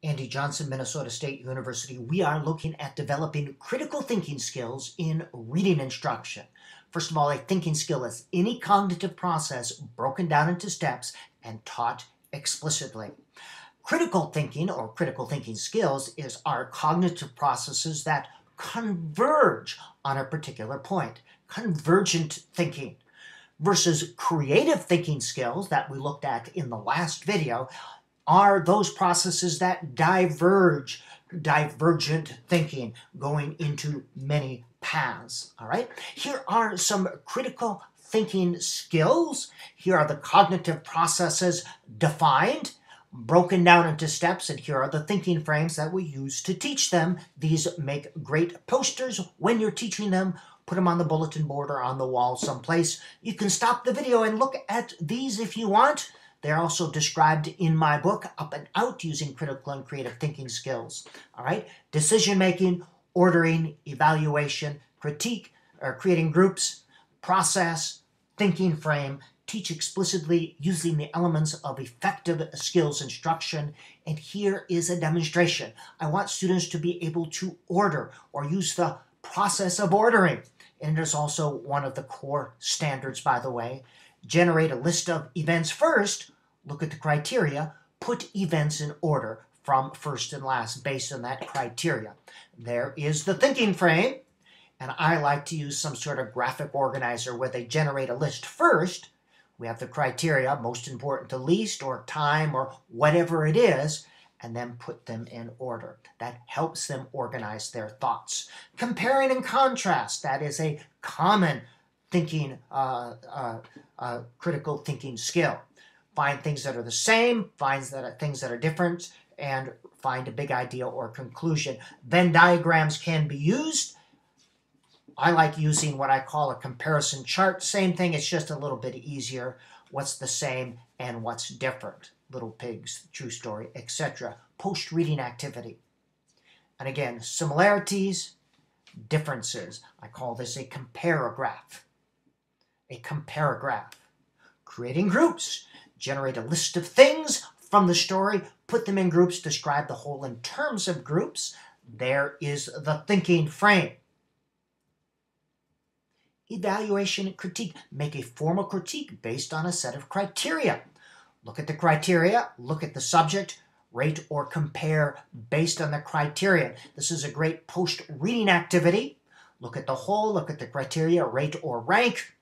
Andy Johnson, Minnesota State University. We are looking at developing critical thinking skills in reading instruction. First of all, a thinking skill is any cognitive process broken down into steps and taught explicitly. Critical thinking or critical thinking skills are cognitive processes that converge on a particular point. Convergent thinking. Versus creative thinking skills that we looked at in the last video are those processes that divergent thinking, going into many paths. All right, here are some critical thinking skills. Here are the cognitive processes defined, broken down into steps, and here are the thinking frames that we use to teach them. These make great posters when you're teaching them. Put them on the bulletin board or on the wall someplace. You can stop the video and look at these if you want. They're also described in my book, Up and Out, using critical and creative thinking skills. All right, decision-making, ordering, evaluation, critique, or creating groups, process, thinking frame, teach explicitly using the elements of effective skills instruction. And here is a demonstration. I want students to be able to order or use the process of ordering. And it is also one of the core standards, by the way. Generate a list of events first, look at the criteria, put events in order from first and last based on that criteria. There is the thinking frame, and I like to use some sort of graphic organizer where they generate a list first. We have the criteria, most important to least, or time, or whatever it is, and then put them in order. That helps them organize their thoughts. Comparing and contrast, that is a common thinking, critical thinking skill. Find things that are the same, find things that are different, and find a big idea or conclusion. Venn diagrams can be used. I like using what I call a comparison chart. Same thing, it's just a little bit easier. What's the same and what's different? Little Pigs, True Story, etc. Post-reading activity. And again, similarities, differences. I call this a comparograph. A comparograph. Creating groups. Generate a list of things from the story, put them in groups, describe the whole in terms of groups. There is the thinking frame. Evaluation and critique. Make a formal critique based on a set of criteria. Look at the criteria, look at the subject, rate or compare based on the criteria. This is a great post-reading activity. Look at the whole, look at the criteria, rate or rank.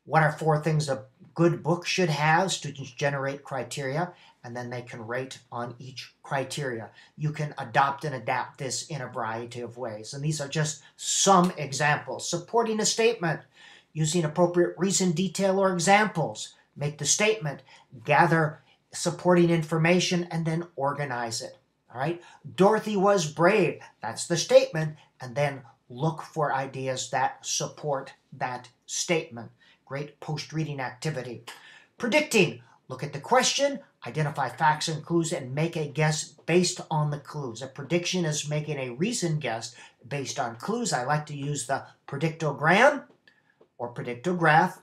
What are 4 things a good book should have? Students generate criteria, and then they can rate on each criteria. You can adopt and adapt this in a variety of ways. And these are just some examples. Supporting a statement, using appropriate reason, detail, or examples. Make the statement, gather supporting information, and then organize it. All right? Dorothy was brave. That's the statement. And then look for ideas that support that statement. Great post-reading activity. Predicting. Look at the question, identify facts and clues, and make a guess based on the clues. A prediction is making a reasoned guess based on clues. I like to use the predictogram or predictograph.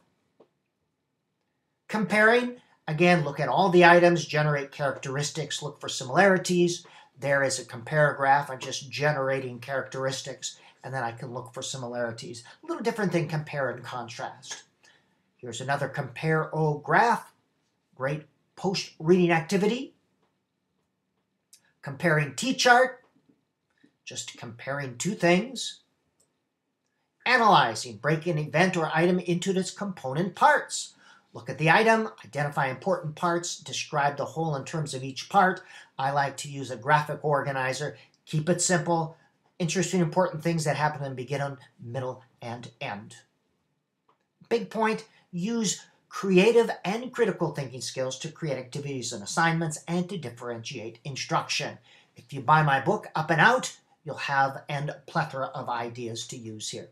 Comparing, again, look at all the items, generate characteristics, look for similarities. There is a comparograph. I'm just generating characteristics, and then I can look for similarities. A little different than compare and contrast. Here's another comparograph. Great post-reading activity. Comparing T-chart. Just comparing 2 things. Analyzing, break an event or item into its component parts. Look at the item, identify important parts, describe the whole in terms of each part. I like to use a graphic organizer. Keep it simple. Interesting, important things that happen in the beginning, middle, and end. Big point, use creative and critical thinking skills to create activities and assignments and to differentiate instruction. If you buy my book, Up and Out, you'll have a plethora of ideas to use here.